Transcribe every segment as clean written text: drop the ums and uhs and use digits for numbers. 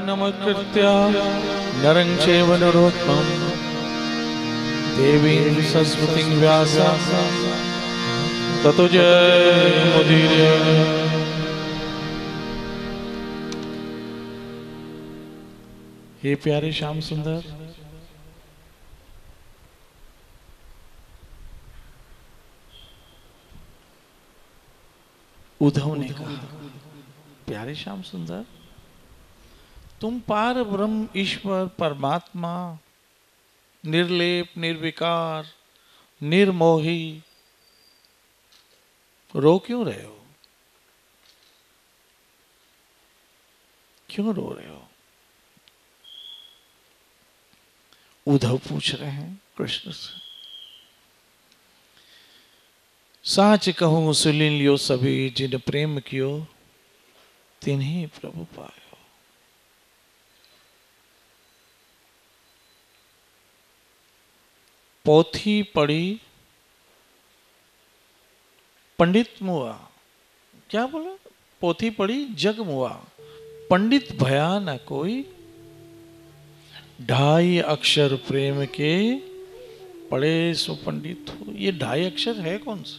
नमस्कृत्य नरं चैव नरोत्तमं देवीं सरस्वतीं व्यासं ततो जयमुदीरये। हे प्यारे श्याम सुंदर, उद्धव ने कहा, प्यारे श्याम सुंदर, तुम पार ब्रह्म ईश्वर परमात्मा निर्लेप निर्विकार निर्मोही रो क्यों रहे हो? क्यों रो रहे हो? उद्धव पूछ रहे हैं कृष्ण से। साच कहूं सुनिन लियो सभी, जिन प्रेम कियो तिन्हीं प्रभु पायो। पोथी पढ़ी पंडित मुआ। क्या बोला? पोथी पढ़ी जग मुआ, पंडित भया न कोई। 2.5 अक्षर प्रेम के पढ़े सो पंडित हो। ये 2.5 अक्षर है कौन से?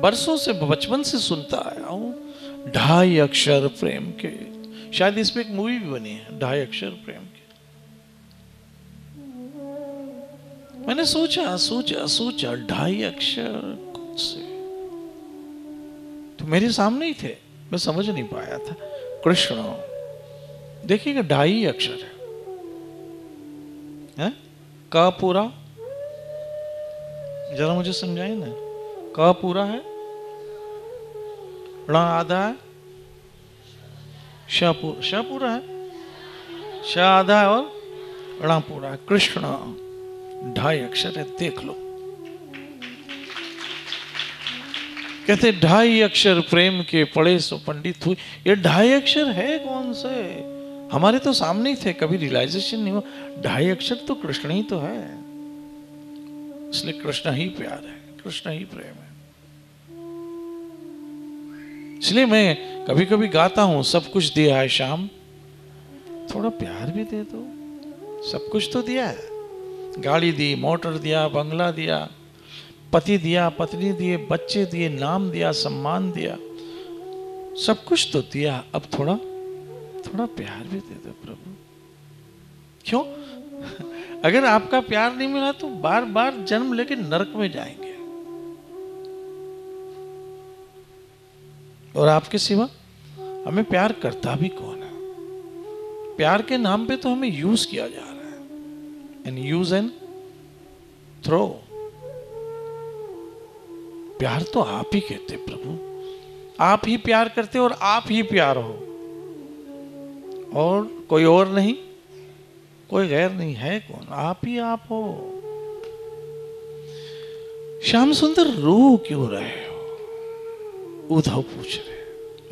बरसों से, बचपन से सुनता आया हूं 2.5 अक्षर प्रेम के। शायद इस पे एक मूवी भी बनी है, 2.5 अक्षर प्रेम के। मैंने सोचा सोचा सोचा 2.5 अक्षर कौन से? तो मेरे सामने ही थे, मैं समझ नहीं पाया था। कृष्ण, देखिएगा 2.5 अक्षर है? क पूरा, जरा मुझे समझाइए ना। क पूरा है, ण आधा है, श पूरा है, श आधा है और ण पूरा है। कृष्ण 2.5 अक्षर है, देख लो। कहते 2.5 अक्षर प्रेम के पढ़े सो पंडित हुई। ये 2.5 अक्षर है कौन से? हमारे तो सामने ही थे, कभी रियलाइजेशन नहीं हुआ। 2.5 अक्षर तो कृष्ण ही तो है, इसलिए कृष्ण ही प्यार है, कृष्ण ही प्रेम है। इसलिए मैं कभी कभी गाता हूं, सब कुछ दिया है श्याम, थोड़ा प्यार भी दे दो। सब कुछ तो दिया है, गाड़ी दी, मोटर दिया, बंगला दिया, पति दिया, पत्नी दिए, बच्चे दिए, नाम दिया, सम्मान दिया, सब कुछ तो दिया। अब थोड़ा थोड़ा प्यार भी दे दो प्रभु। क्यों? अगर आपका प्यार नहीं मिला तो बार बार जन्म लेके नरक में जाएंगे, और आपके सिवा हमें प्यार करता भी कौन है? प्यार के नाम पे तो हमें यूज किया जा रहा है, एंड यूज एंड थ्रो। प्यार तो आप ही कहते प्रभु, आप ही प्यार करते और आप ही प्यार हो, और कोई और नहीं, कोई गैर नहीं है। कौन? आप ही आप हो। श्याम सुंदर रो क्यों रहे हो? उद्धव पूछ रहे।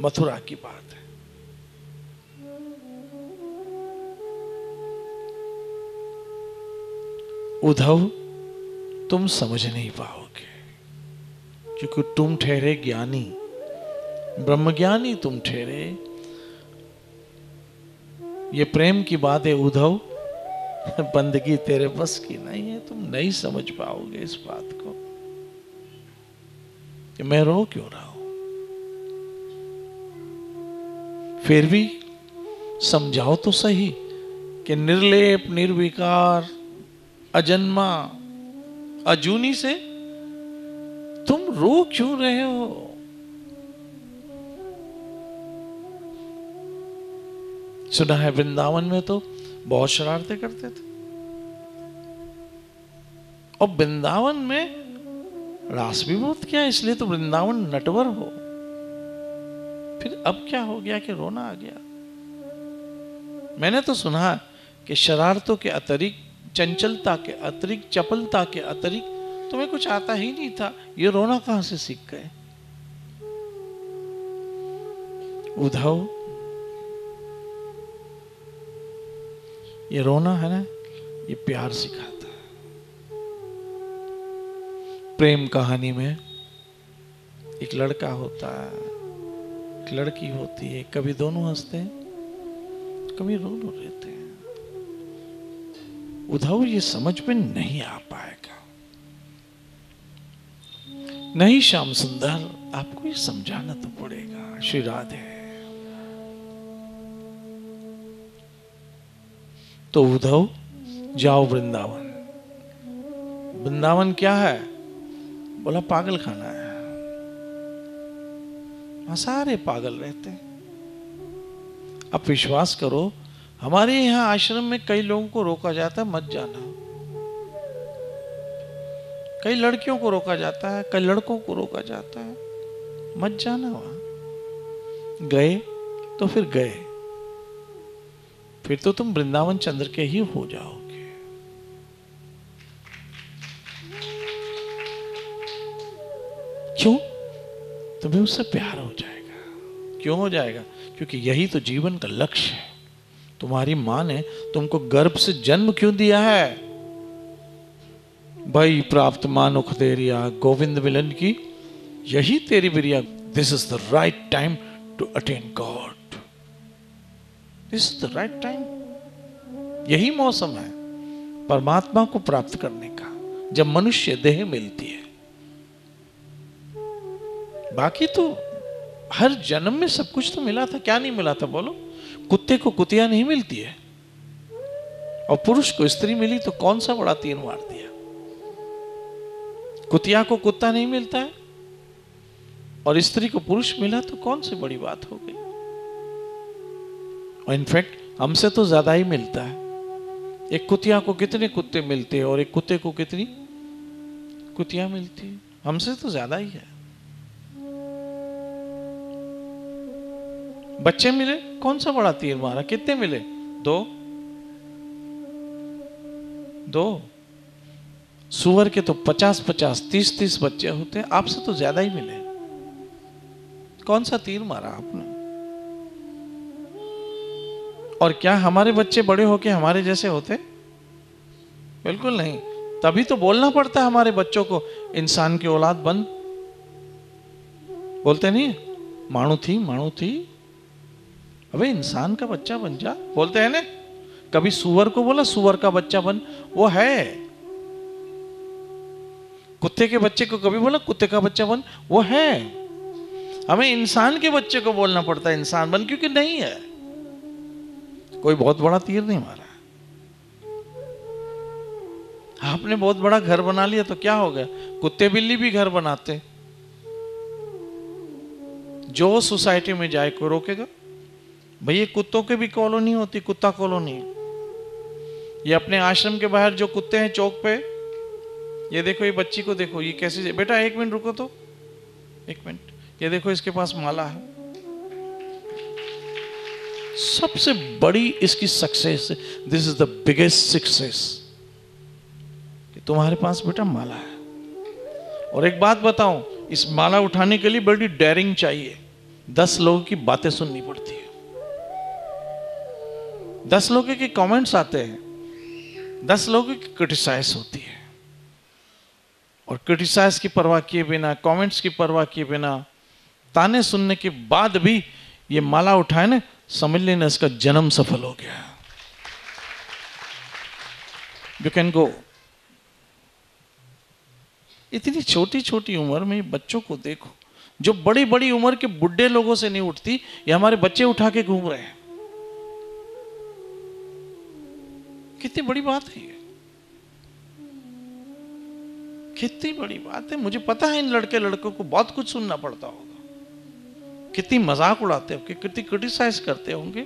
मथुरा की बात है। उद्धव, तुम समझ नहीं पाओगे, क्योंकि तुम ठहरे ज्ञानी, ब्रह्मज्ञानी तुम ठहरे। ये प्रेम की बात है उद्धव, बंदगी तेरे बस की नहीं है। तुम नहीं समझ पाओगे इस बात को कि मैं रो क्यों रहा हूं। फिर भी समझाओ तो सही कि निर्लेप निर्विकार अजन्मा अजूनी से तुम रो क्यों रहे हो? सुना है वृंदावन में तो बहुत शरारतें करते थे, और वृंदावन में रास भी बहुत किया, इसलिए तो वृंदावन नटवर हो। फिर अब क्या हो गया कि रोना आ गया? मैंने तो सुना कि शरारतों के अतिरिक्त, चंचलता के अतिरिक्त, चपलता के अतिरिक्त तुम्हें कुछ आता ही नहीं था। ये रोना कहां से सीख गए? उद्धव, ये रोना है ना, ये प्यार सिखाता है। प्रेम कहानी में एक लड़का होता है, एक लड़की होती है, कभी दोनों हंसते हैं, कभी दोनों रहते हैं। उद्धव ये समझ में नहीं आ पाएगा। नहीं श्याम सुंदर, आपको ये समझाना तो पड़ेगा। श्री राधे। तो उद्धव जाओ वृंदावन। वृंदावन क्या है? बोला पागल खाना है, वहां सारे पागल रहते हैं। अब विश्वास करो, हमारे यहां आश्रम में कई लोगों को रोका जाता है मत जाना, कई लड़कियों को रोका जाता है, कई लड़कों को रोका जाता है मत जाना वहां। गए तो फिर गए, फिर तो तुम वृंदावन चंद्र के ही हो जाओगे। क्यों? तुम्हें उससे प्यार हो जाएगा। क्यों हो जाएगा? क्योंकि यही तो जीवन का लक्ष्य है। तुम्हारी मां ने तुमको गर्भ से जन्म क्यों दिया है? भाई प्राप्त मानुख देरिया, गोविंद मिलन की यही तेरी बिरिया। This is the right time to attain God. This is the right time. यही मौसम है परमात्मा को प्राप्त करने का, जब मनुष्य देह मिलती है। बाकी तो हर जन्म में सब कुछ तो मिला था। क्या नहीं मिला था बोलो? कुत्ते को कुतिया नहीं मिलती है, और पुरुष को स्त्री मिली तो कौन सा बड़ा तीर मार दिया। कुतिया को कुत्ता नहीं मिलता है और स्त्री को पुरुष मिला तो कौन सी बड़ी बात हो गई। और इनफैक्ट हमसे तो ज्यादा ही मिलता है। एक कुतिया को कितने कुत्ते मिलते हैं और एक कुत्ते को कितनी कुतिया मिलती है? हमसे तो ज्यादा ही है। बच्चे मिले, कौन सा बड़ा तीर मारा? कितने मिले? दो। सुअर के तो 50-50, 30-30 बच्चे होते हैं, आपसे तो ज्यादा ही मिले। कौन सा तीर मारा आपने? और क्या हमारे बच्चे बड़े होके हमारे जैसे होते? बिल्कुल नहीं। तभी तो बोलना पड़ता है हमारे बच्चों को, इंसान की औलाद बन। बोलते नहीं, माणू थी, अबे इंसान का बच्चा बन जा। बोलते हैं ना, कभी सुअर को बोला सुअर का बच्चा बन, वो है। कुत्ते के बच्चे को कभी बोला कुत्ते का बच्चा बन, वो है। हमें इंसान के बच्चे को बोलना पड़ता है इंसान बन, क्योंकि नहीं है, कोई बहुत बड़ा तीर नहीं मारा। आपने बहुत बड़ा घर बना लिया तो क्या हो गया? कुत्ते बिल्ली भी घर बनाते। जो सोसाइटी में जाए कोई रोकेगा? भैया कुत्तों की भी कॉलोनी होती, कुत्ता कॉलोनी। ये अपने आश्रम के बाहर जो कुत्ते हैं चौक पे, ये देखो, ये बच्ची को देखो, ये कैसे। बेटा 1 मिनट रुको तो, 1 मिनट। ये देखो, इसके पास माला है। सबसे बड़ी इसकी success, this is the biggest success, कि तुम्हारे पास बेटा माला है। और एक बात बताऊं, इस माला उठाने के लिए बड़ी डेयरिंग चाहिए। 10 लोगों की बातें सुननी पड़ती है, 10 लोगों के कमेंट्स आते हैं, 10 लोगों की क्रिटिसाइज होती है। और क्रिटिसाइज की परवाह किए बिना, कमेंट्स की परवाह किए बिना, ताने सुनने के बाद भी ये माला उठाए ना, समझ लेना इसका जन्म सफल हो गया। You can go. इतनी छोटी छोटी उम्र में बच्चों को देखो, जो बड़ी बड़ी उम्र के बुढ़े लोगों से नहीं उठती, ये हमारे बच्चे उठा के घूम रहे हैं। कितनी बड़ी बात है ये, कितनी बड़ी बात है। मुझे पता है इन लड़के लड़कों को बहुत कुछ सुनना पड़ता होगा, कितनी मजाक उड़ाते होंगे, कितनी क्रिटिसाइज करते होंगे,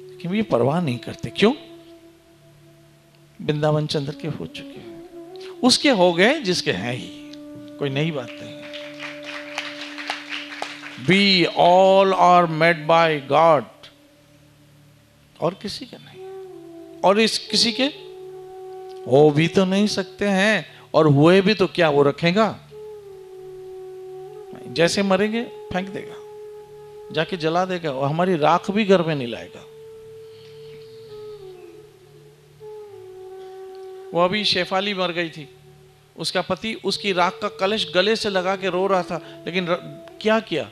लेकिन ये परवाह नहीं करते। क्यों? वृंदावन चंद्र के हो चुके हैं, उसके हो गए जिसके हैं ही, कोई नई बात नहीं। We all are made by God, और किसी के नहीं, और इस किसी के हो भी तो नहीं सकते हैं, और हुए भी तो क्या वो रखेगा? जैसे मरेंगे फेंक देगा, जाके जला देगा, और हमारी राख भी घर में नहीं लाएगा। वो अभी शेफाली मर गई थी, उसका पति उसकी राख का कलश गले से लगा के रो रहा था, लेकिन क्या किया?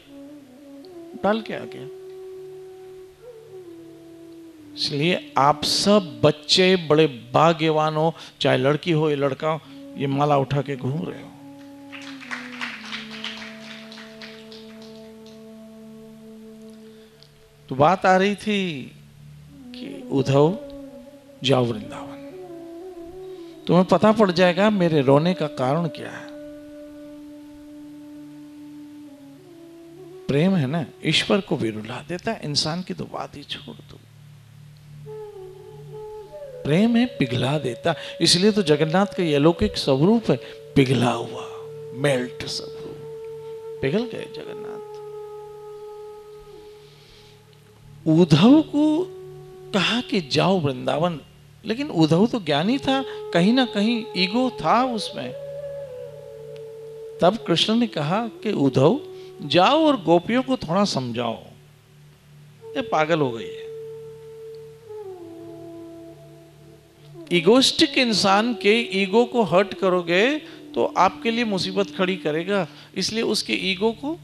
डाल के आ गया। इसलिए आप सब बच्चे बड़े भाग्यवान हो, चाहे लड़की हो या लड़का हो, ये माला उठा के घूम रहे हो। तो बात आ रही थी कि उद्धव जाओ वृंदावन, तुम्हें पता पड़ जाएगा मेरे रोने का कारण क्या है। प्रेम है ना, ईश्वर को भी रुला देता है, इंसान की तो बात ही छोड़ दो। प्रेम है, पिघला देता। इसलिए तो जगन्नाथ का ये अलौकिक स्वरूप है, पिघला हुआ, मेल्ट स्वरूप, पिघल गए जगन्नाथ। उद्धव को कहा कि जाओ वृंदावन, लेकिन उद्धव तो ज्ञानी था, कहीं ना कहीं ईगो था उसमें। तब कृष्ण ने कहा कि उद्धव जाओ और गोपियों को थोड़ा समझाओ, ये पागल हो गई है। ईगोस्टिक इंसान के ईगो को हर्ट करोगे तो आपके लिए मुसीबत खड़ी करेगा, इसलिए उसके ईगो को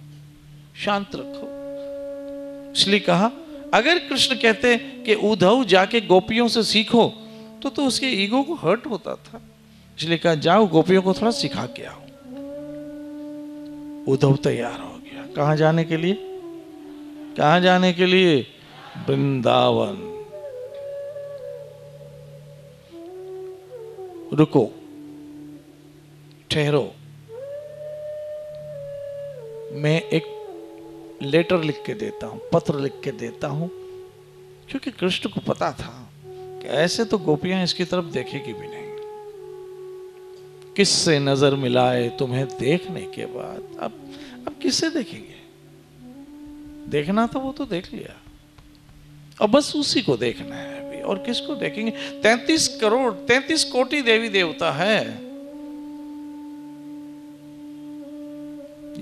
शांत रखो। इसलिए कहा, अगर कृष्ण कहते कि उद्धव जाके गोपियों से सीखो, तो उसके ईगो को हर्ट होता था। इसलिए कहा जाओ गोपियों को थोड़ा सिखा के आओ। उद्धव तैयार हो गया। कहां जाने के लिए? कहां जाने के लिए? वृंदावन। रुको, ठहरो, मैं एक लेटर लिख के देता हूं, पत्र लिख के देता हूं। क्योंकि कृष्ण को पता था कि ऐसे तो गोपियां इसकी तरफ देखेगी भी नहीं। किससे नजर मिलाए तुम्हें देखने के बाद? अब किससे देखेंगे? देखना तो वो तो देख लिया, अब बस उसी को देखना है अभी, और किसको देखेंगे? 33 करोड़ 33 कोटि देवी देवता है,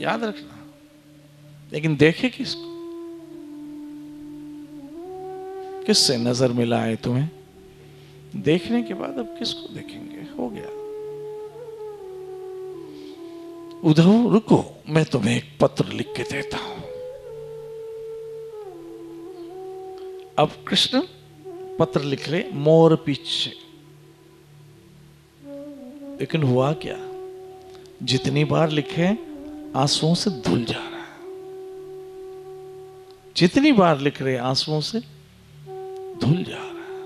याद रखना। लेकिन देखे किसको? किससे नजर मिलाए तुम्हें देखने के बाद अब किसको देखेंगे? हो गया। उद्धव रुको, मैं तुम्हें एक पत्र लिख के देता हूं। अब कृष्ण पत्र लिख रहे मोर पीछ से। लेकिन हुआ क्या? जितनी बार लिखे आंसुओं से धुल जा रहा है। जितनी बार लिख रहे आंसुओं से धुल जा रहा है।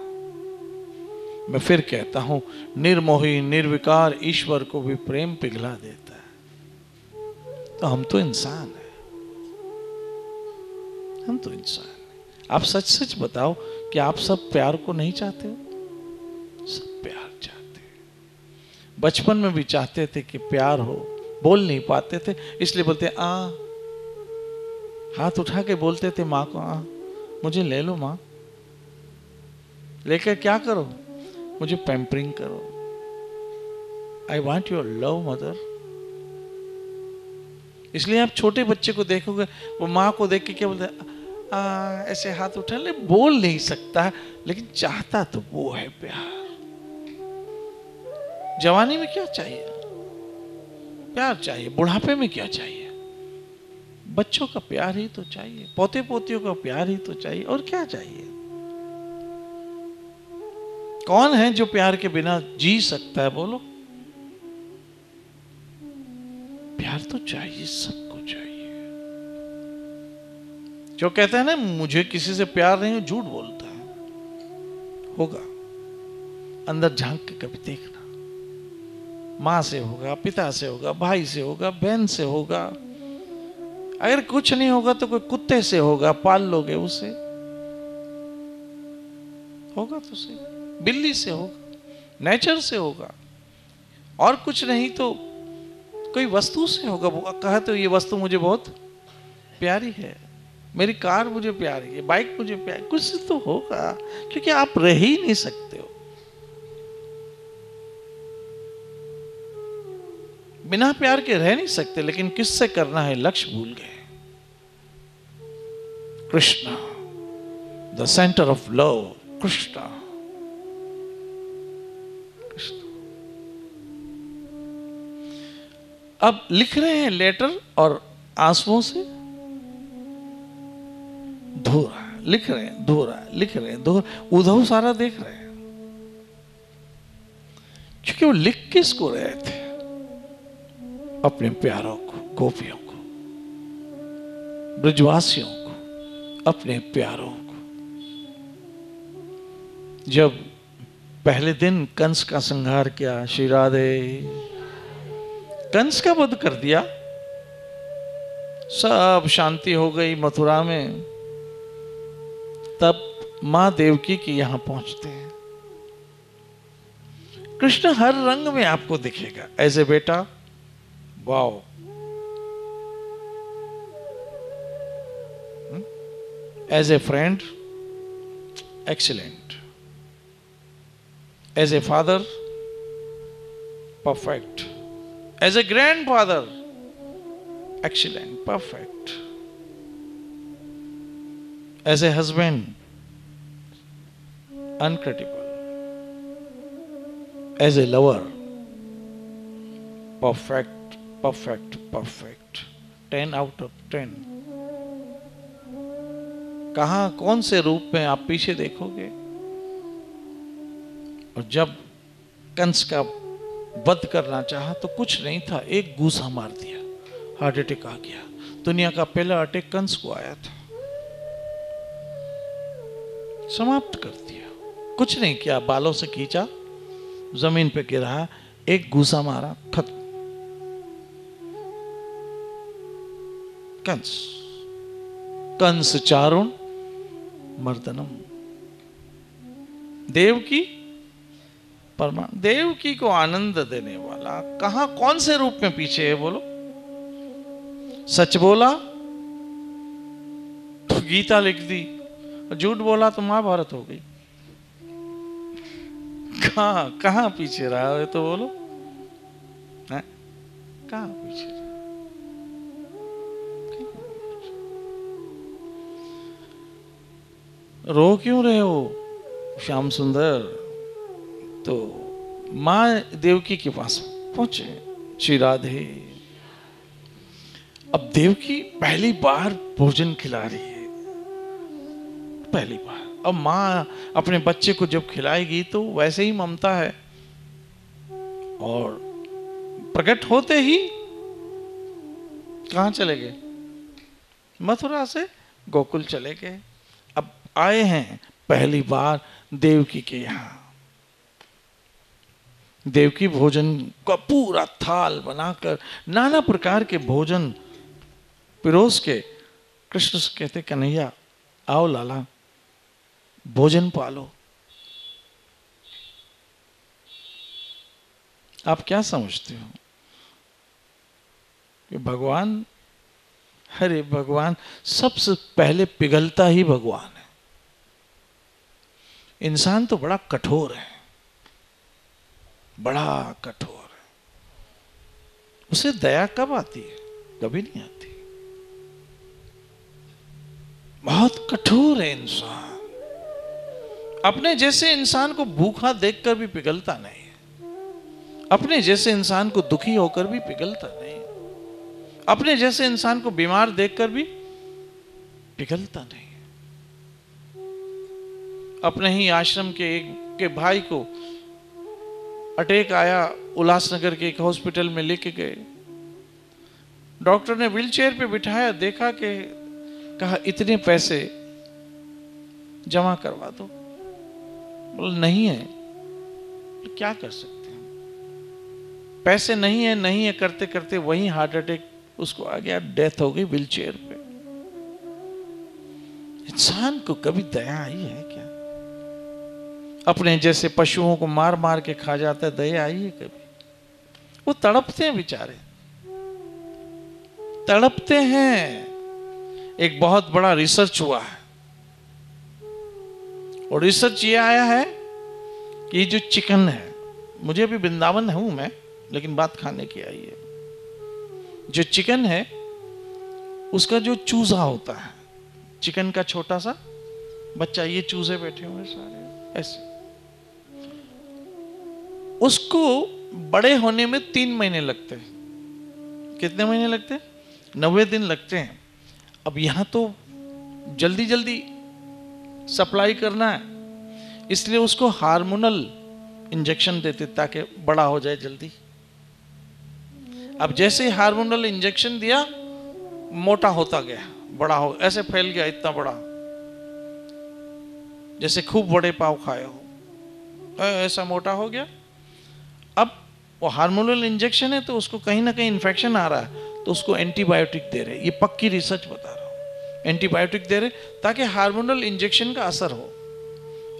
मैं फिर कहता हूं, निर्मोही निर्विकार ईश्वर को भी प्रेम पिघला देता है। तो हम तो इंसान हैं, हम तो इंसान हैं। आप सच सच बताओ कि आप सब प्यार को नहीं चाहते हो? सब प्यार चाहते हैं। बचपन में भी चाहते थे कि प्यार हो, बोल नहीं पाते थे, इसलिए बोलते आ, हाथ उठा के बोलते थे माँ को, आ मुझे ले लो माँ। लेकर क्या करो? मुझे पैम्परिंग करो। I want your love mother. इसलिए आप छोटे बच्चे को देखोगे, वो माँ को देख के क्या बोलते हैं? ऐसे हाथ उठा ले, बोल नहीं सकता लेकिन चाहता तो वो है प्यार। जवानी में क्या चाहिए? प्यार चाहिए। बुढ़ापे में क्या चाहिए? बच्चों का प्यार ही तो चाहिए, पोते पोतियों का प्यार ही तो चाहिए, और क्या चाहिए? कौन है जो प्यार के बिना जी सकता है? बोलो। प्यार तो चाहिए, सबको चाहिए। जो कहता है ना मुझे किसी से प्यार नहीं, झूठ बोलता है। होगा, अंदर झांक के कभी देखना। माँ से होगा, पिता से होगा, भाई से होगा, बहन से होगा। अगर कुछ नहीं होगा तो कोई कुत्ते से होगा, पाल लोगे उसे, होगा तो सही। बिल्ली से होगा, नेचर से होगा, और कुछ नहीं तो कोई वस्तु से होगा। कहा तो ये वस्तु मुझे बहुत प्यारी है, मेरी कार मुझे प्यारी है, बाइक मुझे प्यारी, कुछ तो होगा, क्योंकि आप रह ही नहीं सकते हो बिना प्यार के, रह नहीं सकते। लेकिन किससे करना है लक्ष्य भूल गए। Krishna, the centre of love, Krishna. अब लिख रहे हैं लेटर और आंसुओं से धो रहा है, लिख रहे हैं, धो रहा है, लिख रहे हैं, धो, उधव सारा देख रहे हैं। क्योंकि वो लिख किसको रहे थे? अपने प्यारों को, गोपियों को, ब्रजवासियों को, अपने प्यारों को। जब पहले दिन कंस का संहार किया, श्री राधे, कंस का वध कर दिया, सब शांति हो गई मथुरा में। तब मां देवकी के यहां पहुंचते हैं। कृष्ण हर रंग में आपको दिखेगा। एज ए बेटा, wow, as a friend, excellent, as a father, perfect, as a grandfather, excellent, perfect, as a husband, incredible, as a lover, perfect, perfect, perfect, 10 out of 10। कहां कौन से रूप में आप पीछे देखोगे? और जब कंस का वध करना चाहा तो कुछ नहीं था, एक घूसा मार दिया, हार्ट अटैक आ गया। दुनिया का पहला अटैक कंस को आया था, समाप्त कर दिया। कुछ नहीं किया, बालों से खींचा, जमीन पे गिरा, एक घूसा मारा, खत्म। कंस, कंस चारुण मर्दनम। देवकी परमान, देवकी को आनंद देने वाला कहां कौन से रूप में पीछे है? बोलो, सच बोला तो गीता लिख दी, झूठ बोला तो महाभारत हो गई। कहां कहां पीछे रहा है? तो बोलो, है कहां पीछे रहा? रो क्यों रहे हो श्याम सुंदर? तो मां देवकी के पास पहुंचे, श्री राधे। अब देवकी पहली बार भोजन खिला रही है, पहली बार। अब मां अपने बच्चे को जब खिलाएगी तो वैसे ही ममता है, और प्रकट होते ही कहां चले गए? मथुरा से गोकुल चले गए। अब आए हैं पहली बार देवकी के यहां। देवकी भोजन का पूरा थाल बनाकर, नाना प्रकार के भोजन पिरोस के कृष्ण से कहते, कन्हैया आओ लाला, भोजन पालो। आप क्या समझते हो कि भगवान, अरे भगवान सबसे पहले पिघलता ही भगवान है। इंसान तो बड़ा कठोर है, बड़ा कठोर है। उसे दया कब आती है? कभी नहीं आती। बहुत कठोर है इंसान। अपने जैसे इंसान को भूखा देखकर भी पिघलता नहीं है, अपने जैसे इंसान को दुखी होकर भी पिघलता नहीं, अपने जैसे इंसान को बीमार देखकर भी पिघलता नहीं। अपने ही आश्रम के एक भाई को अटैक आया, उल्लासनगर के एक हॉस्पिटल में लेके गए। डॉक्टर ने व्हीलचेयर पे बिठाया, देखा कि कहा इतने पैसे जमा करवा दो। बोला नहीं है। तो क्या कर सकते हैं, पैसे नहीं है, नहीं है करते करते वहीं हार्ट अटैक उसको आ गया, डेथ हो गई व्हीलचेयर पे। इंसान को कभी दया आई है क्या? अपने जैसे पशुओं को मार मार के खा जाता है, दया आई है कभी? वो तड़पते हैं बेचारे, तड़पते हैं। एक बहुत बड़ा रिसर्च हुआ है, और रिसर्च ये आया है कि जो चिकन है, मुझे अभी वृंदावन हूं मैं, लेकिन बात खाने की आई है। जो चिकन है उसका जो चूजा होता है, चिकन का छोटा सा बच्चा, ये चूजे बैठे हुए सारे ऐसे, उसको बड़े होने में 3 महीने लगते हैं। कितने महीने लगते हैं? 90 दिन लगते हैं। अब यहाँ तो जल्दी जल्दी सप्लाई करना है, इसलिए उसको हार्मोनल इंजेक्शन देते ताकि बड़ा हो जाए जल्दी। अब जैसे हार्मोनल इंजेक्शन दिया, मोटा होता गया, बड़ा हो, ऐसे फैल गया इतना बड़ा, जैसे खूब बड़े पाव खाए हो, ऐसा मोटा हो गया। अब वो हार्मोनल इंजेक्शन है तो उसको कहीं ना कहीं इन्फेक्शन आ रहा है, तो उसको एंटीबायोटिक दे रहे। ये पक्की रिसर्च बता रहा हूँ, एंटीबायोटिक दे रहे ताकि हार्मोनल इंजेक्शन का असर हो।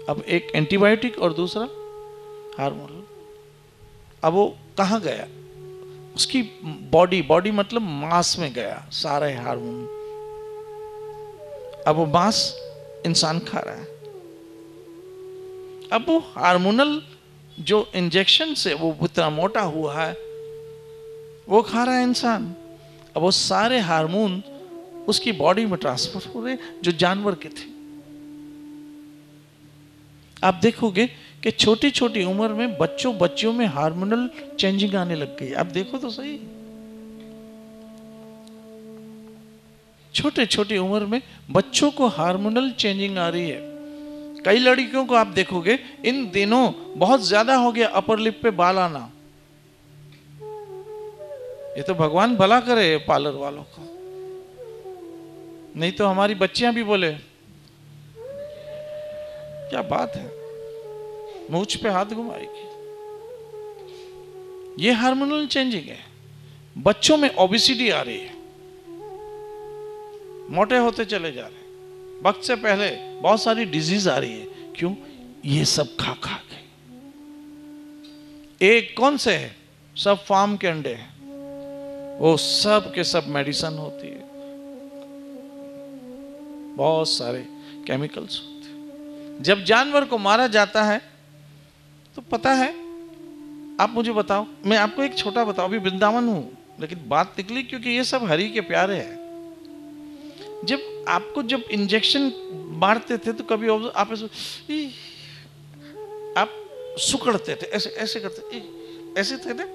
अब एक एंटीबायोटिक और दूसरा हार्मोनल। अब वो कहाँ गया? उसकी बॉडी मतलब मांस में गया सारे हार्मोन। अब वो मांस इंसान खा रहा है। अब वो हार्मोनल जो इंजेक्शन से वो इतना मोटा हुआ है, वो खा रहा है इंसान। अब वो सारे हार्मोन उसकी बॉडी में ट्रांसफर हो रहे जो जानवर के थे। आप देखोगे कि छोटी छोटी उम्र में बच्चों में हार्मोनल चेंजिंग आने लग गई। आप देखो तो सही, छोटे छोटी उम्र में बच्चों को हार्मोनल चेंजिंग आ रही है। कई लड़कियों को आप देखोगे इन दिनों बहुत ज्यादा हो गया अपर लिप पे बाल आना। ये तो भगवान भला करे पार्लर वालों को, नहीं तो हमारी बच्चियां भी बोले क्या बात है, मूंछ पे हाथ घुमाएगी। ये हार्मोनल चेंजिंग है। बच्चों में ओबेसिटी आ रही है, मोटे होते चले जा रहे हैं, वक्त से पहले बहुत सारी डिजीज आ रही है। क्यों? ये सब खा खा के। एक कौन से है? सब फार्म के अंडे हैं, वो सब के सब मेडिसिन होती है, बहुत सारे केमिकल्स होते हैं। जब जानवर को मारा जाता है तो पता है, आप मुझे बताओ, मैं आपको एक छोटा बताऊं, अभी वृंदावन हूं लेकिन बात निकली क्योंकि ये सब हरि के प्यारे हैं। जब आपको जब इंजेक्शन मारते थे तो कभी आप सुकड़ते थे, ऐसे ऐसे करते, ऐसे थे ना?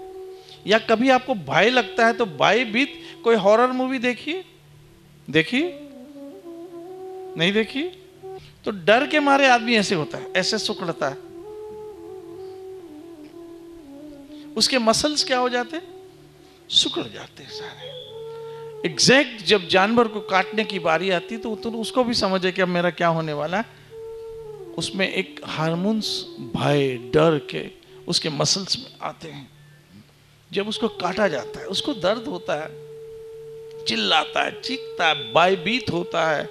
या कभी आपको भय लगता है तो भय भी, कोई हॉरर मूवी देखी नहीं देखी? तो डर के मारे आदमी ऐसे होता है, ऐसे सुकड़ता है, उसके मसल्स क्या हो जाते? सुकड़ जाते सारे। एग्जैक्ट जब जानवर को काटने की बारी आती तो उसको भी समझे कि अब मेरा क्या होने वाला है। उसमें एक हार्मोन्स भय डर के उसके मसल्स में आते हैं। जब उसको काटा जाता है उसको दर्द होता है, चिल्लाता है, चीखता है, भयभीत होता है,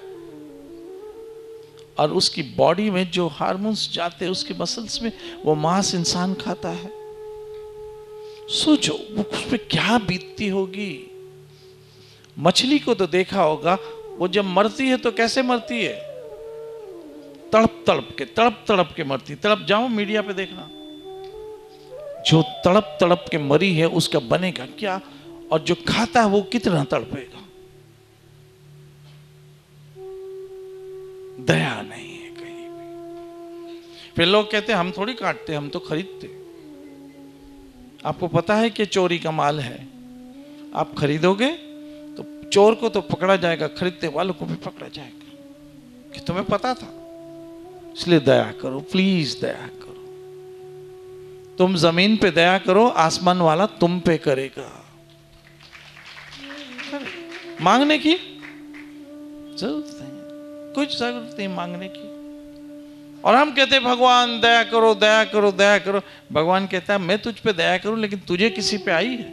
और उसकी बॉडी में जो हार्मोन्स जाते हैं उसके मसल्स में, वो मांस इंसान खाता है। सोचो वो उस पर क्या बीतती होगी। मछली को तो देखा होगा, वो जब मरती है तो कैसे मरती है? तड़प तड़प के मरती। तड़प जाओ मीडिया पे देखना, जो तड़प तड़प के मरी है उसका बनेगा क्या, और जो खाता है वो कितना तड़पेगा। दया नहीं है कहीं भी। फिर लोग कहते हैं हम थोड़ी काटते, हम तो खरीदते। आपको पता है कि चोरी का माल है, आप खरीदोगे तो चोर को तो पकड़ा जाएगा, खरीदने वालों को भी पकड़ा जाएगा। कि तुम्हें पता था? इसलिए दया करो, प्लीज दया करो। तुम जमीन पे दया करो, आसमान वाला तुम पे करेगा। मांगने की जरूरत नहीं, कुछ जरूरत नहीं मांगने की। और हम कहते हैं भगवान दया करो दया करो दया करो। भगवान कहता है मैं तुझ पे दया करूं, लेकिन तुझे किसी पे आई है?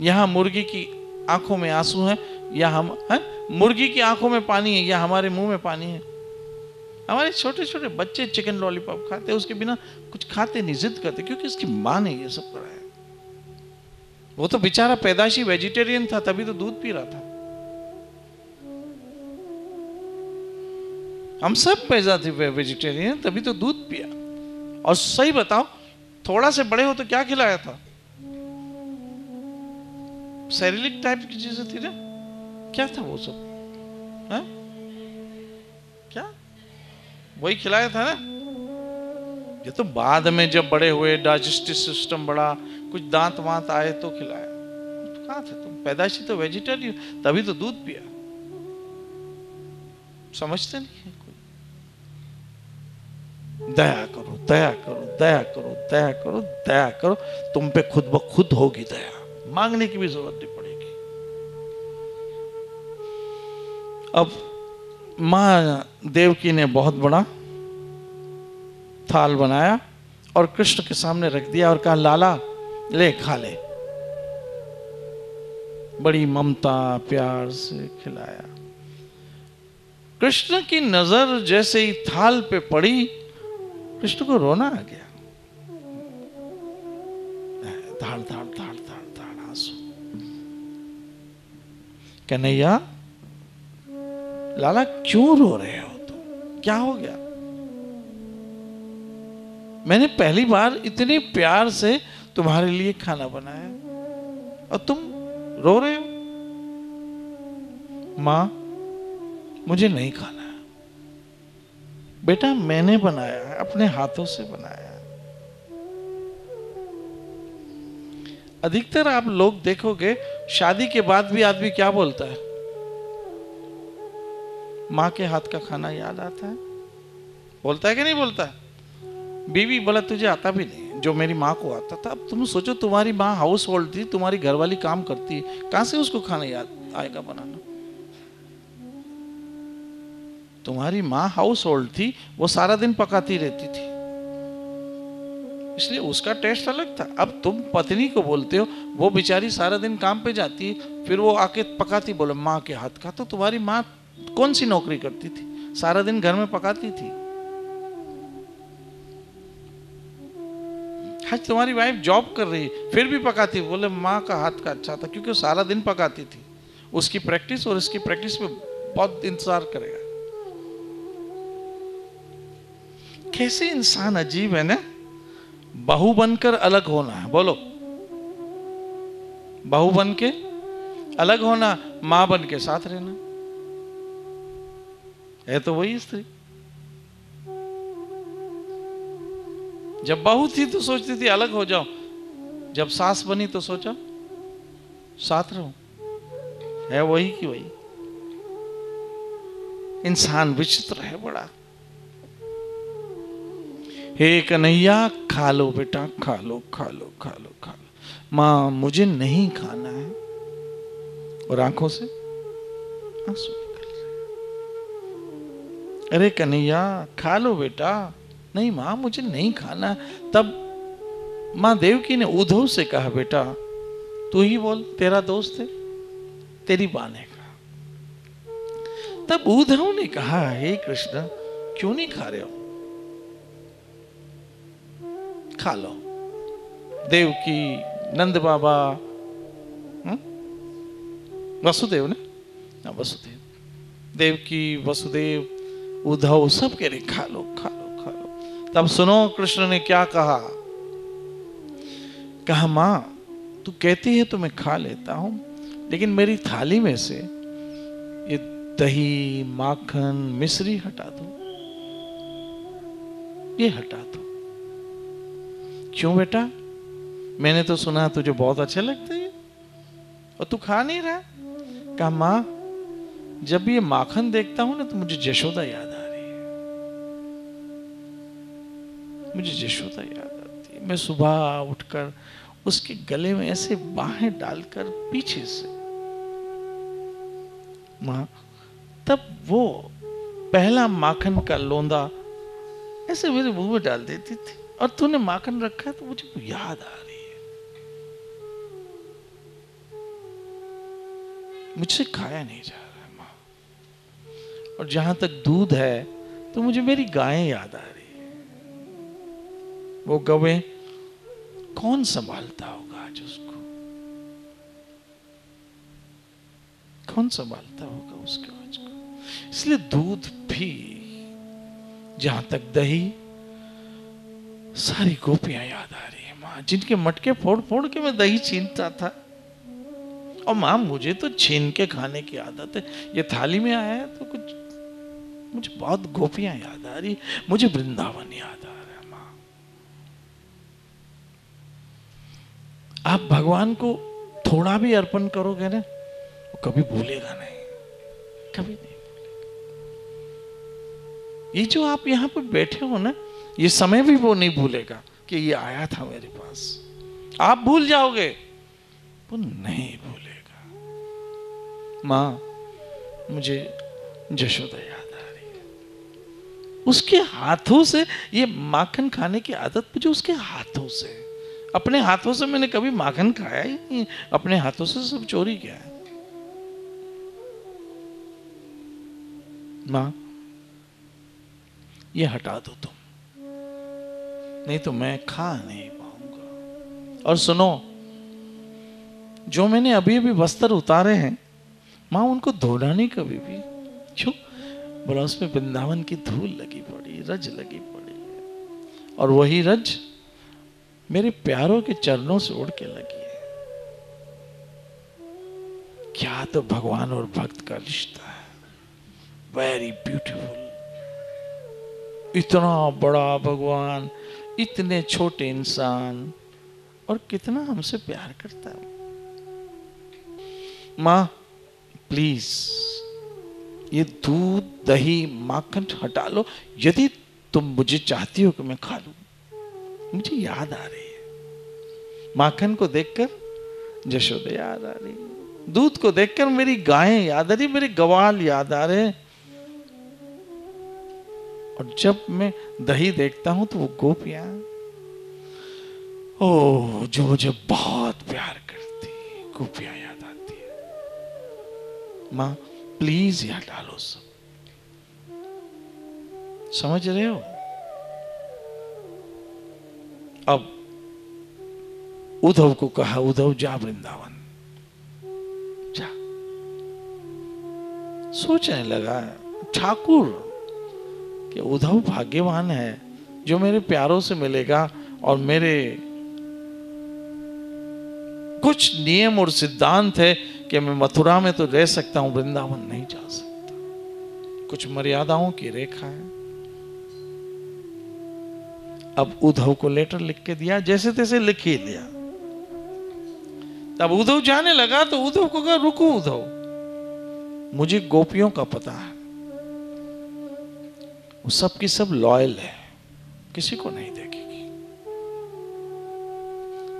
यहां मुर्गी की आंखों में आंसू है, या हम है? मुर्गी की आंखों में पानी है, या हमारे मुंह में पानी है? हमारे छोटे छोटे बच्चे चिकन लॉलीपॉप खाते, उसके बिना कुछ खाते नहीं, जिद करते, क्योंकि इसकी मां ने ये सब कराया। वो तो बेचारा पैदाशी वेजिटेरियन था, तभी तो दूध पी रहा था। हम सब पैदा थे वेजिटेरियन, तभी तो दूध पिया। और सही बताओ, थोड़ा से बड़े हो तो क्या खिलाया था? सेरिलिक टाइप की चीजें थी ना? क्या था वो सब? है? क्या वही खिलाया था ना? ये तो बाद में जब बड़े हुए, डाइजेस्टिव सिस्टम बढ़ा, कुछ दांत वांत आए तो खिलाया। तो कहाँ थे तुम? पैदाइशी तो वेजिटेरियन, तभी तो दूध पिया। समझते नहीं है कोई। दया करो, दया करो, दया करो, दया करो, दया करो, तुम पे खुद ब खुद होगी दया, मांगने की भी जरूरत नहीं पड़ेगी। अब माँ देवकी ने बहुत बड़ा थाल बनाया और कृष्ण के सामने रख दिया और कहा, लाला ले खा ले। बड़ी ममता प्यार से खिलाया। कृष्ण की नजर जैसे ही थाल पे पड़ी, कृष्ण को रोना आ गया। धाड़ धाड़ धाड़ धाड़ धाड़ आंसू। कन्हैया, लाला क्यों रो रहे हो तुम? क्या हो गया? मैंने पहली बार इतने प्यार से तुम्हारे लिए खाना बनाया और तुम रो रहे हो? मां, मुझे नहीं खाना है। बेटा, मैंने बनाया है, अपने हाथों से बनाया है। अधिकतर आप लोग देखोगे, शादी के बाद भी आदमी क्या बोलता है? माँ के हाथ का खाना याद आता है। बोलता है कि नहीं बोलता है? बीवी बोला, तुझे आता भी नहीं जो मेरी माँ को आता था। अब तुम सोचो, तुम्हारी माँ हाउस होल्ड थी, तुम्हारी घरवाली काम करती है, कहां से उसको खाना याद आएगा बनाना? तुम्हारी माँ हाउस होल्ड थी, वो सारा दिन पकाती रहती थी, इसलिए उसका टेस्ट अलग था। अब तुम पत्नी को बोलते हो, वो बेचारी सारा दिन काम पे जाती है, फिर वो आके पकाती, बोले माँ के हाथ का। तो तुम्हारी माँ कौन सी नौकरी करती थी? सारा दिन घर में पकाती थी। आज तुम्हारी वाइफ जॉब कर रही, फिर भी पकाती, बोले माँ का हाथ का अच्छा था, क्योंकि वो सारा दिन पकाती थी। उसकी प्रैक्टिस और इसकी प्रैक्टिस में बहुत इंतजार करेगा। कैसे इंसान अजीब है ना। बहू बनकर अलग होना है, बोलो, बहू बन के अलग होना, मां बन के साथ रहना है। तो वही स्त्री। जब बहू थी तो सोचती थी अलग हो जाओ, जब सास बनी तो सोचा साथ रहो। है वही की वही। इंसान विचित्र है बड़ा। हे कन्हैया, खा लो बेटा, खा लो, खा लो, खा लो, खा लो। मां, मुझे नहीं खाना है। और आंखों से आंसू निकल रहे। अरे कन्हैया, खा लो बेटा। नहीं मां, मुझे नहीं खाना। तब मां देवकी ने उद्धव से कहा, बेटा तू ही बोल, तेरा दोस्त है। तेरी मां ने कहा। तब उद्धव ने कहा, हे कृष्ण, क्यों नहीं खा रहे हो? खा लो। देवकी, नंद बाबा, वसुदेव ने, वसुदेव, देवकी, वसुदेव, उद्धव, सब कह रहे खा लो, खा लो, खा लो। तब सुनो कृष्ण ने क्या कहा। कहा, मां तू कहती है तो मैं खा लेता हूं, लेकिन मेरी थाली में से ये दही, माखन, मिश्री हटा दो। ये हटा दो। क्यों बेटा? मैंने तो सुना तुझे बहुत अच्छे लगते हैं और तू खा नहीं रहा। कहा, मां जब ये माखन देखता हूं ना तो मुझे यशोदा याद आ रही है। मुझे यशोदा याद आती है। मैं सुबह उठकर उसके गले में ऐसे बाहें डालकर पीछे से, मां तब वो पहला माखन का लोंदा ऐसे मेरे मुंह में डाल देती थी, और तूने माखन रखा है तो मुझे याद आ रही है। मुझसे खाया नहीं जा रहा है मां। और जहां तक दूध है तो मुझे मेरी गायें याद आ रही है। वो गवें कौन संभालता होगा आज उसको? कौन संभालता होगा उसके आज को? इसलिए दूध भी, जहां तक दही, सारी गोपियां याद आ रही है मां, जिनके मटके फोड़ फोड़ के मैं दही छीनता था। और मां मुझे तो छीन के खाने की आदत है। ये थाली में आया है तो कुछ, मुझे बहुत गोपियां याद आ रही, मुझे वृंदावन याद आ रहा है मां। आप भगवान को थोड़ा भी अर्पण करोगे ना, वो कभी भूलेगा नहीं, कभी नहीं भूलेगा। ये जो आप यहाँ पे बैठे हो ना, ये समय भी वो नहीं भूलेगा कि ये आया था मेरे पास। आप भूल जाओगे, वो नहीं भूलेगा। माँ, मुझे यशोदा याद आ रही है। उसके हाथों से ये माखन खाने की आदत मुझे उसके हाथों से, अपने हाथों से मैंने कभी माखन खाया ही नहीं, अपने हाथों से सब चोरी किया है। माँ, ये हटा दो तुम, नहीं तो मैं खा नहीं पाऊंगा। और सुनो, जो मैंने अभी अभी वस्त्र उतारे हैं माँ, उनको धोना नहीं कभी भी। क्यों? बोला उसमें वृंदावन की धूल लगी पड़ी, रज लगी पड़ी है, और वही रज मेरे प्यारों के चरणों से उड़ के लगी है। क्या तो भगवान और भक्त का रिश्ता है, वेरी ब्यूटीफुल। इतना बड़ा भगवान, इतने छोटे इंसान, और कितना हमसे प्यार करता है। माँ प्लीज ये दूध, दही, माखन हटा लो, यदि तुम मुझे चाहती हो कि मैं खा लूं। मुझे याद आ रही है, माखन को देखकर यशोदा याद आ रही है, दूध को देखकर मेरी गायें याद आ रही, मेरे गवाल याद आ रहे हैं। और जब मैं दही देखता हूं तो वो गोपियां, ओ जो मुझे बहुत प्यार करती, गोपियां याद आती है। माँ प्लीज यहां डालो सब, समझ रहे हो? अब उद्धव को कहा, उद्धव जा वृंदावन जा। सोचने लगा ठाकुर कि उद्धव भाग्यवान है जो मेरे प्यारों से मिलेगा, और मेरे कुछ नियम और सिद्धांत है कि मैं मथुरा में तो रह सकता हूं, वृंदावन नहीं जा सकता। कुछ मर्यादाओं की रेखा है। अब उद्धव को लेटर लिख के दिया, जैसे तैसे लिख ही दिया। तब उद्धव जाने लगा तो उद्धव को कहा, रुको उद्धव, मुझे गोपियों का पता है, वो सब की सब लॉयल है, किसी को नहीं देखेगी।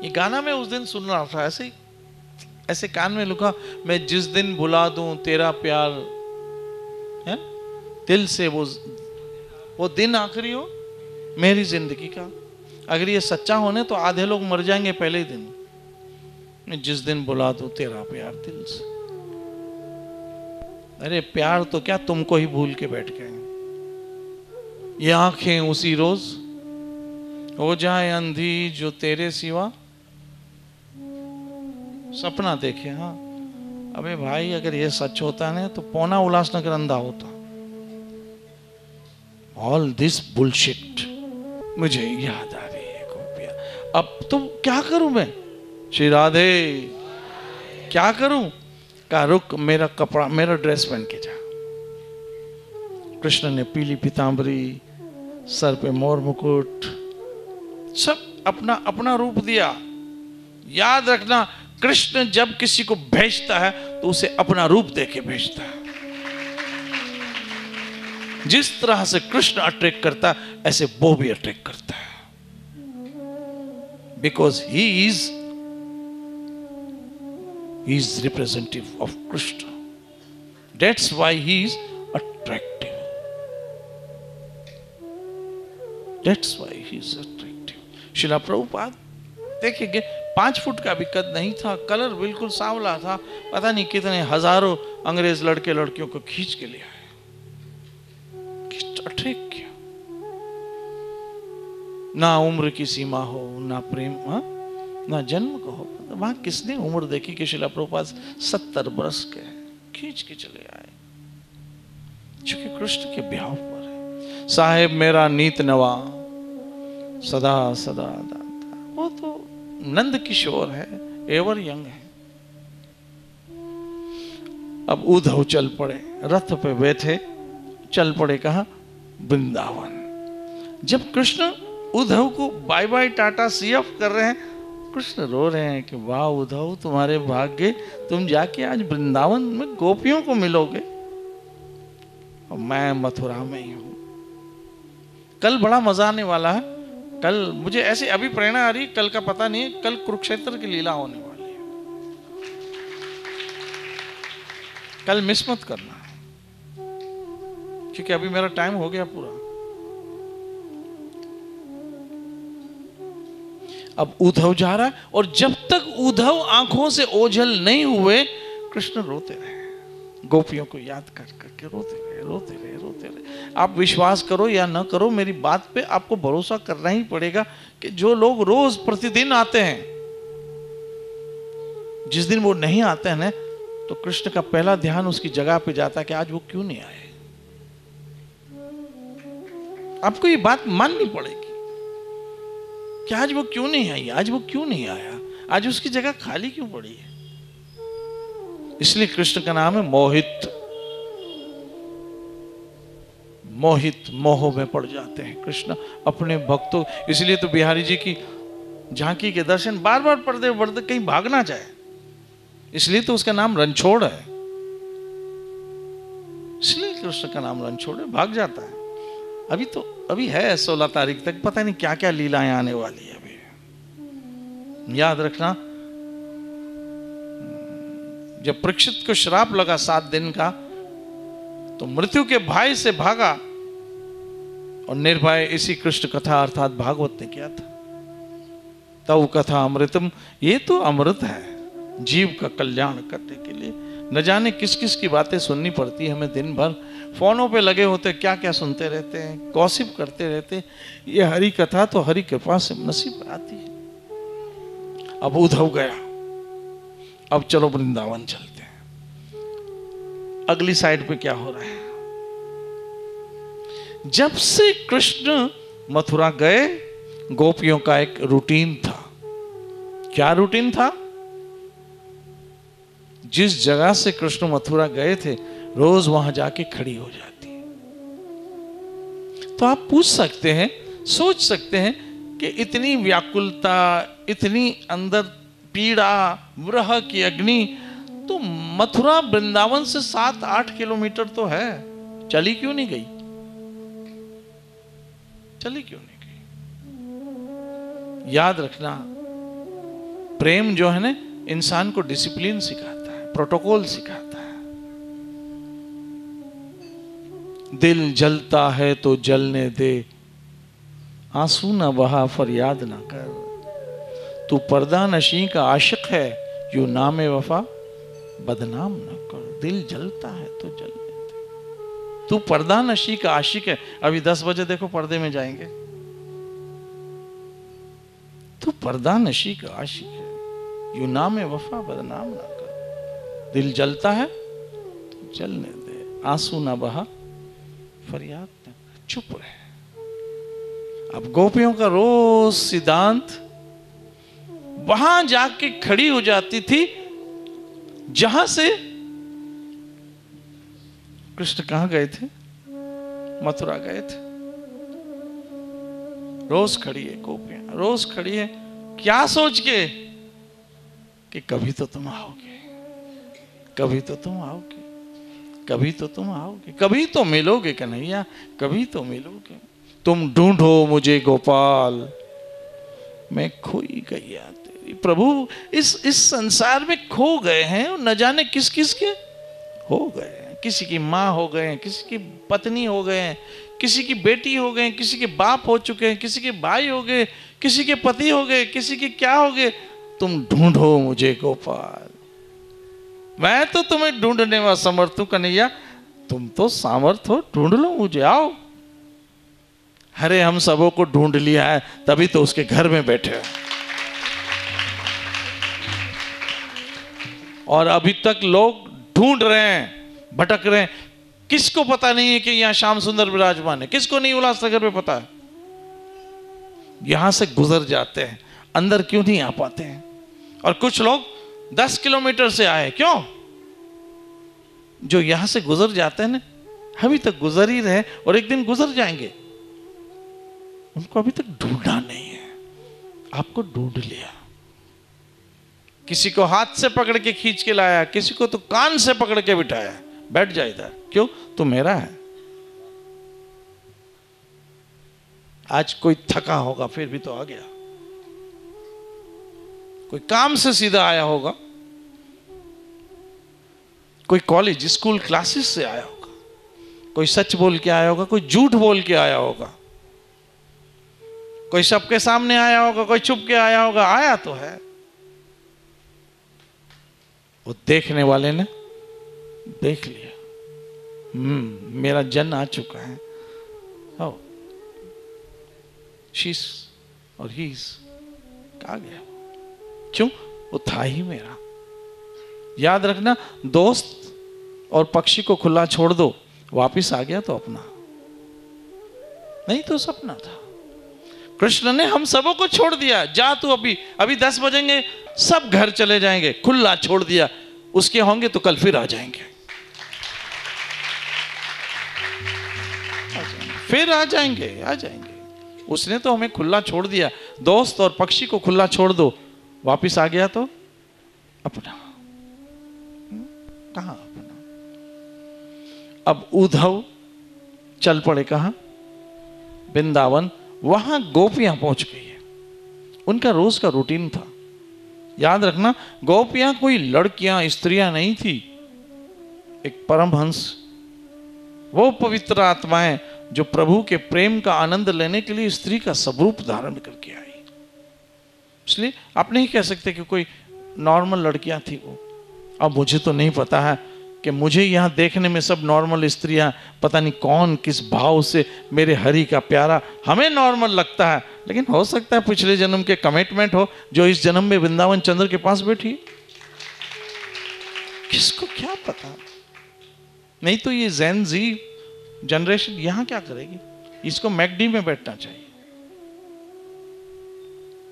ये गाना मैं उस दिन सुन रहा था, ऐसे ऐसे कान में लुका, मैं जिस दिन भुला दूं तेरा प्यार है दिल से, वो दिन आखिरी हो मेरी जिंदगी का। अगर ये सच्चा होने तो आधे लोग मर जाएंगे पहले ही दिन। मैं जिस दिन भुला दूं तेरा प्यार दिल से। अरे प्यार तो क्या, तुमको ही भूल के बैठ गए। ये आंखें उसी रोज हो जाए अंधी जो तेरे सिवा सपना देखे। हाँ अबे भाई, अगर ये सच होता ना तो पौना उल्लासनगर अंधा होता। All this bullshit. मुझे याद आ रही है गोपिया। अब तो क्या करूं मैं? श्री राधे क्या करूं? का रुक, मेरा कपड़ा, मेरा ड्रेस पहन के जा। कृष्ण ने पीली पीतांबरी, सर पे मोर मुकुट, सब अपना अपना रूप दिया। याद रखना, कृष्ण जब किसी को भेजता है तो उसे अपना रूप देके भेजता है। जिस तरह से कृष्ण अट्रैक्ट करता है, ऐसे वो भी अट्रैक्ट करता है। Because he is representative of Krishna, that's why he is attractive, that's why he is attractive. Srila Prabhupada देखेंगे 5 फुट का भी कद नहीं था, कलर बिल्कुल सांवला था, पता नहीं कितने हजारों अंग्रेज लड़के लड़कियों को खींच के लिया है, अट्रैक्ट किया। ना उम्र की सीमा हो, ना प्रेम, ना जन्म का हो। वहां किसने उम्र देखी कि श्रीला प्रभुपाद 70 बरस के खींच के चले आए, क्योंकि कृष्ण के ब्याह पर है। साहेब मेरा नीत नवा सदा सदा दाता, वो तो नंद किशोर है, एवर यंग है। अब उद्धव चल पड़े, रथ पे बैठे चल पड़े, कहा वृंदावन। जब कृष्ण उद्धव को bye bye tata see off कर रहे हैं, कृष्ण रो रहे हैं कि वाह उद्धव, तुम्हारे भाग्य, तुम जाके आज वृंदावन में गोपियों को मिलोगे और मैं मथुरा में ही हूं। कल बड़ा मजा आने वाला है। कल मुझे ऐसी अभी प्रेरणा आ रही, कल का पता नहीं है, कल कुरुक्षेत्र की लीला होने वाली है। कल मिस मत करना, क्योंकि अभी मेरा टाइम हो गया पूरा। अब उद्धव जा रहा है और जब तक उद्धव आंखों से ओझल नहीं हुए, कृष्ण रोते रहे, गोपियों को याद कर करके रोते रहे, रोते रहे, रोते रहे। आप विश्वास करो या न करो, मेरी बात पे आपको भरोसा करना ही पड़ेगा कि जो लोग रोज प्रतिदिन आते हैं, जिस दिन वो नहीं आते हैं ना, तो कृष्ण का पहला ध्यान उसकी जगह पे जाता है कि आज वो क्यों नहीं आए। आपको ये बात माननी पड़ेगी कि आज वो क्यों नहीं आई, आज वो क्यों नहीं आया, आज उसकी जगह खाली क्यों पड़ी है। इसलिए कृष्ण का नाम है मोहित। मोहित, मोह में पड़ जाते हैं कृष्ण अपने भक्तों। इसलिए तो बिहारी जी की झांकी के दर्शन बार बार पर्दे पर्दे कहीं भाग ना जाए, इसलिए तो उसका नाम रणछोड़ है। इसलिए कृष्ण का नाम रणछोड़ है, भाग जाता है। अभी है 16 तारीख तक, पता नहीं क्या क्या लीलाएं आने वाली है। अभी याद रखना, जब परीक्षित को श्राप लगा 7 दिन का, तो मृत्यु के भय से भागा और निर्भय इसी कृष्ण कथा अर्थात भागवत ने किया था। तव कथा अमृतम, ये तो अमृत है जीव का कल्याण करने के लिए। न जाने किस किस की बातें सुननी पड़ती है हमें, दिन भर फोनों पे लगे होते, क्या क्या सुनते रहते हैं, गॉसिप करते रहते। ये हरि कथा तो हरि कृपा से नसीब आती है। अब उद्धव गया, अब चलो वृंदावन चलते हैं। अगली साइड पे क्या हो रहा है। जब से कृष्ण मथुरा गए, गोपियों का एक रूटीन था। क्या रूटीन था? जिस जगह से कृष्ण मथुरा गए थे, रोज वहां जाके खड़ी हो जाती। तो आप पूछ सकते हैं, सोच सकते हैं कि इतनी व्याकुलता, इतनी अंदर पीड़ा, विरह की अग्नि, तो मथुरा वृंदावन से 7-8 किलोमीटर तो है, चली क्यों नहीं गई? चली क्यों नहीं गई? याद रखना, प्रेम जो है ना, इंसान को डिसिप्लिन सिखाता है, प्रोटोकॉल सिखाता है। दिल जलता है तो जलने दे, आंसू न बहा फरियाद ना कर। तू पर्दा नशी का आशिक है, यूं नामे वफा बदनाम न कर। दिल जलता है तो जलने दे। तू पर्दा नशी का आशिक है। अभी 10 बजे देखो पर्दे में जाएंगे। तू पर्दा नशी का आशिक है, यूं नामे वफा बदनाम न कर। दिल जलता है तो जलने दे, आंसू न बहा फरियाद न कर। चुप रहे। अब गोपियों का रोज सिद्धांत वहां जाके खड़ी हो जाती थी जहां से कृष्ण कहां गए थे? मथुरा गए थे। रोज खड़ी है गोपियां, रोज खड़ी है। क्या सोच के कि कभी तो तुम आओगे, कभी तो तुम आओगे, कभी तो तुम आओगे, कभी तो मिलोगे कन्हैया, कभी तो मिलोगे। तुम ढूंढो मुझे गोपाल, मैं खोई गैया तेरी। प्रभु इस संसार में खो गए हैं और न जाने किस किस के हो गए हैं। किसी की माँ हो गए हैं, किसी की पत्नी हो गए हैं, किसी की बेटी हो गए, किसी के बाप हो चुके हैं, किसी के भाई हो गए, किसी के पति हो गए, किसी के क्या हो गए। तुम ढूंढो मुझे गोपाल, मैं तो तुम्हें ढूंढने में असमर्थ हूं कन्हैया, तुम तो सामर्थ हो, ढूंढ लो मुझे, आओ। अरे हम सबों को ढूंढ लिया है, तभी तो उसके घर में बैठे हैं। और अभी तक लोग ढूंढ रहे हैं, भटक रहे हैं। किसको पता नहीं है कि यहां श्याम सुंदर विराजमान है? किसको नहीं उल्लासनगर में पता है? यहां से गुजर जाते हैं, अंदर क्यों नहीं आ पाते हैं? और कुछ लोग 10 किलोमीटर से आए, क्यों? जो यहां से गुजर जाते हैं ना, अभी तक गुजर ही रहे और एक दिन गुजर जाएंगे। उनको अभी तक ढूंढा नहीं है, आपको ढूंढ लिया। किसी को हाथ से पकड़ के खींच के लाया, किसी को तो कान से पकड़ के बिठाया, बैठ जा इधर, क्यों, तू मेरा है। आज कोई थका होगा फिर भी तो आ गया, कोई काम से सीधा आया होगा, कोई कॉलेज स्कूल क्लासेस से आया होगा, कोई सच बोल के आया होगा, कोई झूठ बोल के आया होगा, कोई सबके सामने आया होगा, कोई छुप के आया होगा, आया तो है। वो देखने वाले ने देख लिया, मेरा जन आ चुका है। हो शीस और हीस कहा गया, क्यों, वो था ही मेरा। याद रखना, दोस्त और पक्षी को खुला छोड़ दो, वापिस आ गया तो अपना, नहीं तो सपना था। कृष्ण ने हम सबों को छोड़ दिया, जा तू अभी 10 बजेंगे सब घर चले जाएंगे, खुला छोड़ दिया, उसके होंगे तो कल फिर आ जाएंगे, फिर आ जाएंगे। उसने तो हमें खुला छोड़ दिया, दोस्त और पक्षी को खुला छोड़ दो, वापिस आ गया तो अपना, कहां अपना। अब उद्धव चल पड़े कहां, वृंदावन। वहां गोपियां पहुंच गई है, उनका रोज का रूटीन था। याद रखना, गोपियां कोई लड़कियां स्त्रियां नहीं थी, एक परमहंस, वो पवित्र आत्माएं जो प्रभु के प्रेम का आनंद लेने के लिए स्त्री का स्वरूप धारण करके आई। इसलिए आप नहीं कह सकते कि कोई नॉर्मल लड़कियां थी वो। अब मुझे तो नहीं पता है कि मुझे यहां देखने में सब नॉर्मल स्त्रियां, पता नहीं कौन किस भाव से मेरे हरि का प्यारा, हमें नॉर्मल लगता है, लेकिन हो सकता है पिछले जन्म के कमिटमेंट हो जो इस जन्म में वृंदावन चंद्र के पास बैठी, किसको क्या पता। नहीं तो ये ज़ेन जी जनरेशन यहां क्या करेगी, इसको मैकडी में बैठना चाहिए।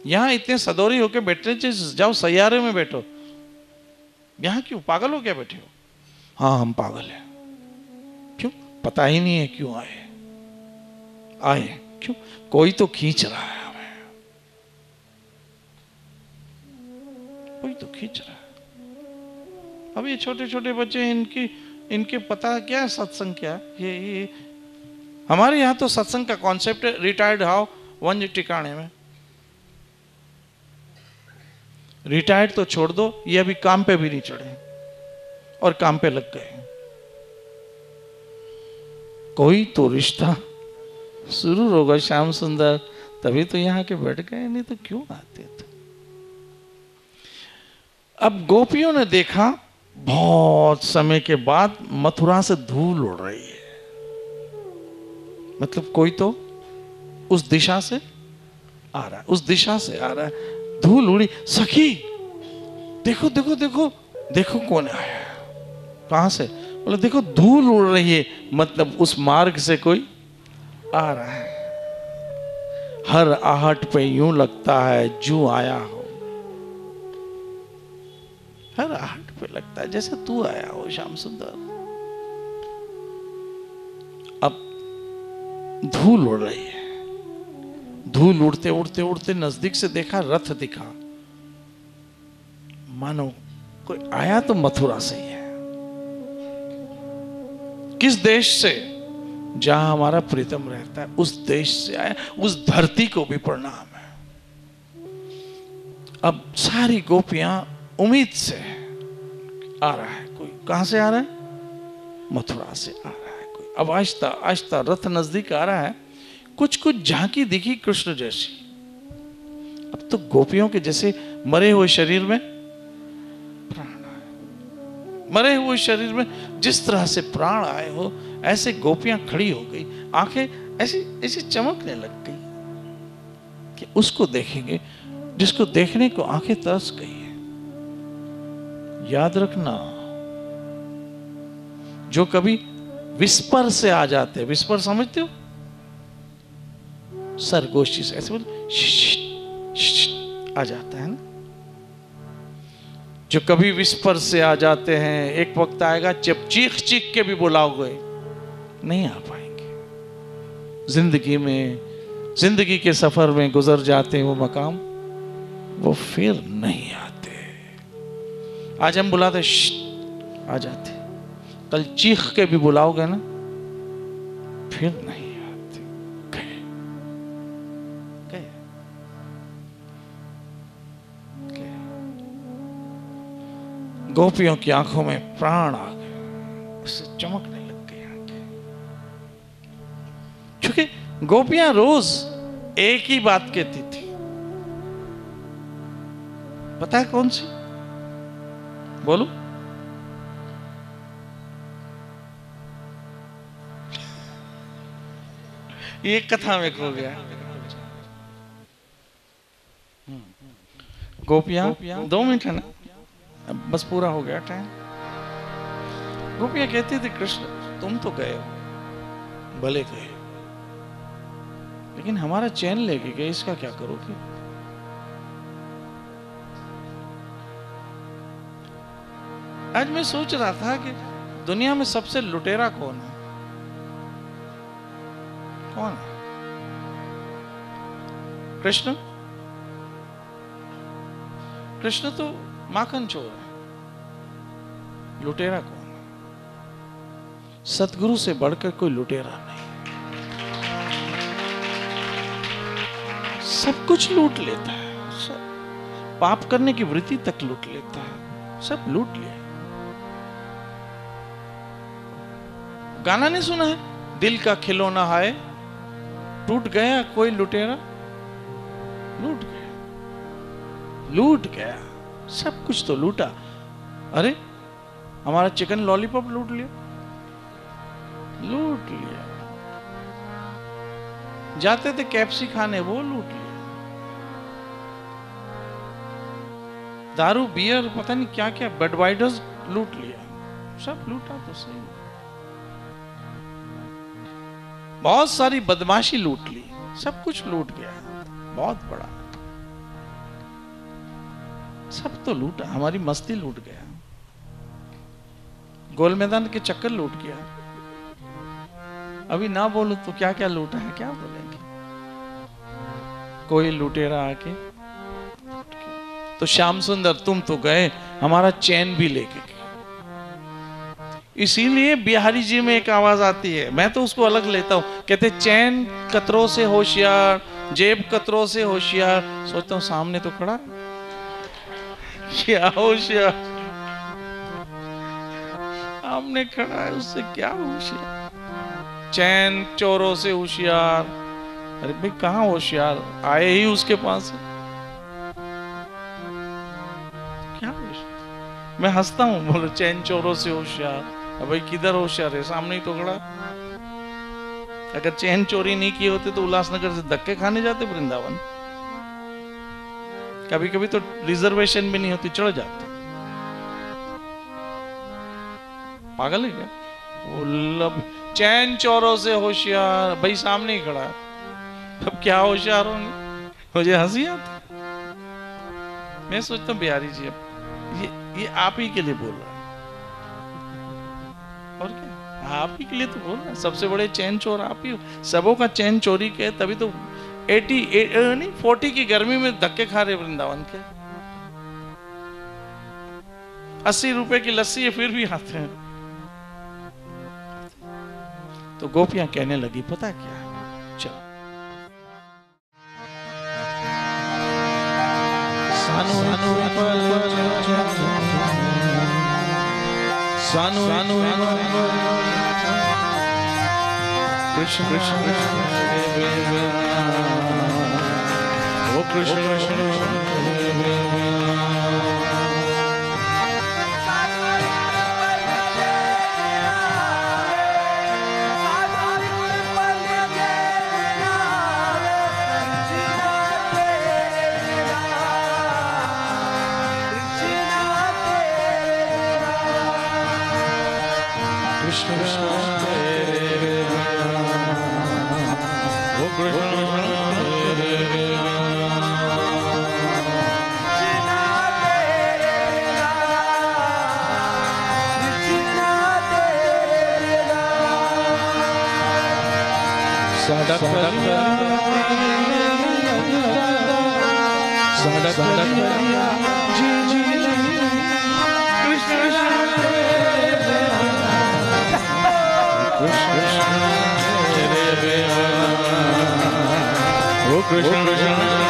यहां इतने सदोरी होके बैठने चाहिए, जाओ सैयारे में बैठो, यहां क्यों पागल हो क्या बैठे हो। हाँ हम पागल हैं, क्यों, पता ही नहीं है क्यों आए क्यों, कोई तो खींच रहा है हमें, कोई तो खींच रहा है। अब ये छोटे छोटे बच्चे, इनके पता क्या है सत्संग क्या है। ये हमारे यहाँ तो सत्संग का कॉन्सेप्ट है, रिटायर्ड हाउ वन टिकाने में। रिटायर्ड तो छोड़ दो, ये अभी काम पे भी नहीं चढ़े और काम पे लग गए। कोई तो रिश्ता शुरू होगा श्याम सुंदर, तभी तो यहाँ के बैठ गए, नहीं तो क्यों आते थे। अब गोपियों ने देखा बहुत समय के बाद मथुरा से धूल उड़ रही है, मतलब कोई तो उस दिशा से आ रहा है, उस दिशा से आ रहा है, धूल उड़ी। सखी देखो देखो देखो देखो कौन आया, कहां से, बोले देखो धूल उड़ रही है, मतलब उस मार्ग से कोई आ रहा है। हर आहट पे यूं लगता है जू आया हो, हर आहट पे लगता है जैसे तू आया हो श्याम सुंदर। अब धूल उड़ रही है, धूल उड़ते उड़ते उड़ते नजदीक से देखा, रथ दिखा, मानो कोई आया तो मथुरा से ही है। किस देश से, जहां हमारा प्रीतम रहता है, उस देश से आया, उस धरती को भी प्रणाम है। अब सारी गोपियां उम्मीद से आ रहा है, कोई कहां से आ रहा है, मथुरा से आ रहा है कोई। अब आहिस्ता आहिस्ता रथ नजदीक आ रहा है, कुछ कुछ झांकी दिखी कृष्ण जैसी। अब तो गोपियों के जैसे मरे हुए शरीर में प्राण आए, मरे हुए शरीर में जिस तरह से प्राण आए हो, ऐसे गोपियां खड़ी हो गई, आंखें ऐसी ऐसी चमकने लग गई कि उसको देखेंगे जिसको देखने को आंखें तरस गई है। याद रखना, जो कभी विस्पर से आ जाते हैं, विस्पर समझते हो, सरगोशी से ऐसे बोल आ जाता है ना, जो कभी विस्पर से आ जाते हैं, एक वक्त आएगा जब चीख चीख के भी बुलाओगे नहीं आ पाएंगे। जिंदगी में, जिंदगी के सफर में गुजर जाते हैं वो मकाम, वो फिर नहीं आते। आज हम बुलाते आ जाते, कल चीख के भी बुलाओगे ना फिर नहीं आते। गए गए गए। गोपियों की आंखों में प्राण आ गए, उससे चमकने लग गई आंखें, क्योंकि गोपियां रोज एक ही बात कहती थी। पता है कौन सी? बोलो। ये कथा में खो गया। गोपियां 2 मिनट है ना, बस पूरा हो गया टाइम। गोपियां कहती थी कृष्ण तुम तो गए हो, भले गए, लेकिन हमारा चैन लेके गए, इसका क्या करोगे? आज मैं सोच रहा था कि दुनिया में सबसे लुटेरा कौन है? कौन है? कृष्ण? कृष्ण तो माखन चोर है। लुटेरा कौन है? सतगुरु से बढ़कर कोई लुटेरा नहीं। सब कुछ लूट लेता है, पाप करने की वृत्ति तक लूट लेता है, सब लूट लिया। गाना नहीं सुना है? दिल का खिलौना है टूट गया, कोई लुटेरा लूट गया, लूट गया, सब कुछ तो लूटा। अरे हमारा चिकन लॉलीपॉप लूट लिया, लूट लिया। जाते थे कैप्सी खाने, वो लूट लिया। दारू बियर पता नहीं क्या क्या बडवाइडर्स लूट लिया, सब लूटा तो सही। बहुत सारी बदमाशी लूट ली, सब कुछ लूट गया, बहुत बड़ा, सब तो लूटा। हमारी मस्ती लूट गया, गोल मैदान के चक्कर लूट गया। अभी ना बोलूं तो क्या क्या लूटा है, क्या बोलेंगे? कोई लुटेरा आके तो श्याम सुंदर तुम तो गए, हमारा चैन भी लेके गए। इसीलिए बिहारी जी में एक आवाज आती है, मैं तो उसको अलग लेता हूं, कहते चैन कतरों से होशियार, जेब कतरों से होशियार। सोचता हूं सामने तो खड़ा, क्या होशियार, सामने खड़ा है, उससे क्या होशियार? चैन चोरों से होशियार। अरे भाई कहां होशियार, आए ही उसके पास है। क्या होशियार? मैं हंसता हूं, बोलो चैन चोरों से होशियार। भाई किधर होशियार है, सामने ही तो खड़ा। अगर चैन चोरी नहीं किए होते तो उल्लासनगर से धक्के खाने जाते वृंदावन। कभी कभी तो रिजर्वेशन भी नहीं होती, चढ़ जाते। पागल है क्या? चैन चोरों से होशियार, भाई सामने ही खड़ा है, अब क्या होशियार होंगे? मुझे हंसी आती। मैं सोचता हूँ बिहारी जी अब ये आप ही के लिए बोल रहा है, और क्या? आप ही के लिए तो बोल रहा है। सबसे बड़े चैन चोर आप ही हो। सबों का चैन चोरी के, तभी तो 40 की गर्मी में धक्के खा रहे वृंदावन के। 80 रुपए की लस्सी है फिर भी आते हैं। तो गोपियां कहने लगी पता क्या, चलो कृष्ण कृष्ण ओ कृष्ण कृष्ण कृष्ण